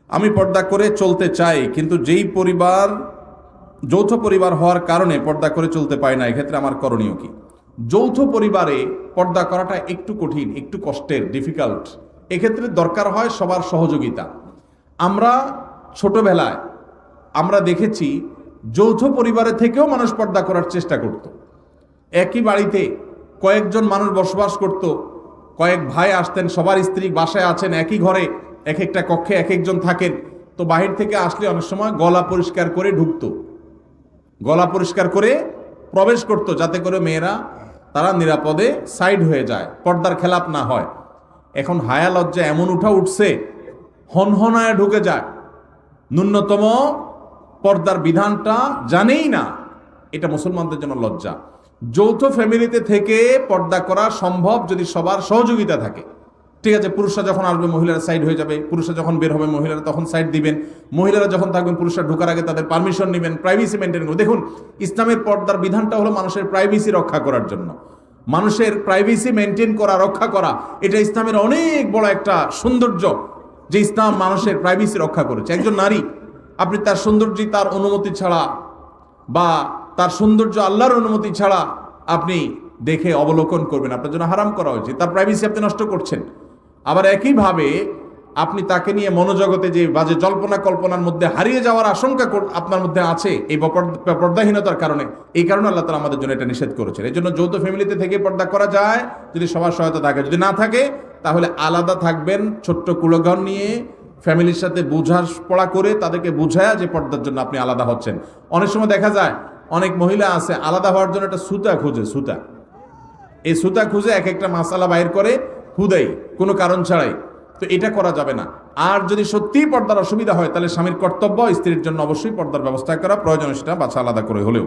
আমি পর্দা করে চলতে চাই, কিন্তু যেই পরিবার যৌথ পরিবার হওয়ার কারণে পর্দা করে চলতে পারি না, এক্ষেত্রে আমার করণীয় কি? যৌথ পরিবারে পর্দা করাটা একটু কঠিন, একটু কষ্টের, ডিফিকাল্ট। এক্ষেত্রে দরকার হয় সবার সহযোগিতা। আমরা ছোটবেলায় আমরা দেখেছি যৌথ পরিবারে থেকেও মানুষ পর্দা করার চেষ্টা করত। একই বাড়িতে কয়েকজন মানুষ বসবাস করত, কয়েক ভাই আসতেন, সবার স্ত্রী বাসায় আছেন, একই ঘরে এক একটা কক্ষে এক একজন থাকেন। তো বাহির থেকে আসলে অনেক সময় গলা পরিষ্কার করে ঢুকতো, গলা পরিষ্কার করে প্রবেশ করত, যাতে করে মেয়েরা তারা নিরাপদে সাইড হয়ে যায়, পর্দার খেলাপ না হয়। এখন হায়া লজ্জা এমন উঠছে, হনহনায় ঢুকে যায়, ন্যূনতম পর্দার বিধানটা জানেই না। এটা মুসলমানদের জন্য লজ্জা। যৌথ ফ্যামিলিতে থেকে পর্দা করা সম্ভব যদি সবার সহযোগিতা থাকে। ঠিক আছে, পুরুষরা যখন আসবে মহিলারা সাইড হয়ে যাবে, পুরুষরা যখন বের হবে মহিলারা তখন সাইড দিবেন, মহিলারা যখন থাকবেন পুরুষরা ঢোকার আগে তাদের পারমিশন নেবেন, প্রাইভেসি মেনটেন করবেন। দেখুন, ইসলামের পর্দার বিধানটা হলো মানুষের প্রাইভেসি রক্ষা করার জন্য। মানুষের প্রাইভেসি মেনটেন করা, রক্ষা করা, এটা ইসলামের অনেক বড় একটা সৌন্দর্য, যে ইসলাম মানুষের প্রাইভেসি রক্ষা করেছে। একজন নারী, আপনি তার সৌন্দর্য তার অনুমতি ছাড়া বা তার সৌন্দর্য আল্লাহর অনুমতি ছাড়া আপনি দেখে অবলোকন করবেন, আপনার জন্য হারাম করা হয়েছে, তার প্রাইভেসি আপনি নষ্ট করছেন। আবার একইভাবে আপনি তাকে নিয়ে মনোজগতে যে বাজে জল্পনা কল্পনার মধ্যে হারিয়ে যাওয়ার আশঙ্কা আপনার মধ্যে আছে এই পর্দাহীনতার কারণে। এই কারণে আল্লাহ তাআলা আমাদের জন্য এটা নিষেধ করেছেন। এই জন্য যৌথ ফ্যামিলিতে থেকে পর্দা করা যায় যদি সবার সহায়তা থাকে। যদি না থাকে তাহলে আলাদা থাকবেন, ছোট্ট কুলঘর নিয়ে ফ্যামিলির সাথে বোঝাপড়া করে তাদেরকে বুঝায়া যে পর্দার জন্য আপনি আলাদা হচ্ছেন। অনেক সময় দেখা যায় অনেক মহিলা আছে আলাদা হওয়ার জন্য একটা সুতা খুঁজে, সুতা, এই সুতা খুঁজে এক একটা মাসালা বাইর করে হুদাই, কোনো কারণ ছাড়াই। তো এটা করা যাবে না। আর যদি সত্যিই পর্দার অসুবিধা হয় তাহলে স্বামীর কর্তব্য স্ত্রীর জন্য অবশ্যই পর্দার ব্যবস্থা করা, প্রয়োজন সেটা বাছা আলাদা করে হলেও।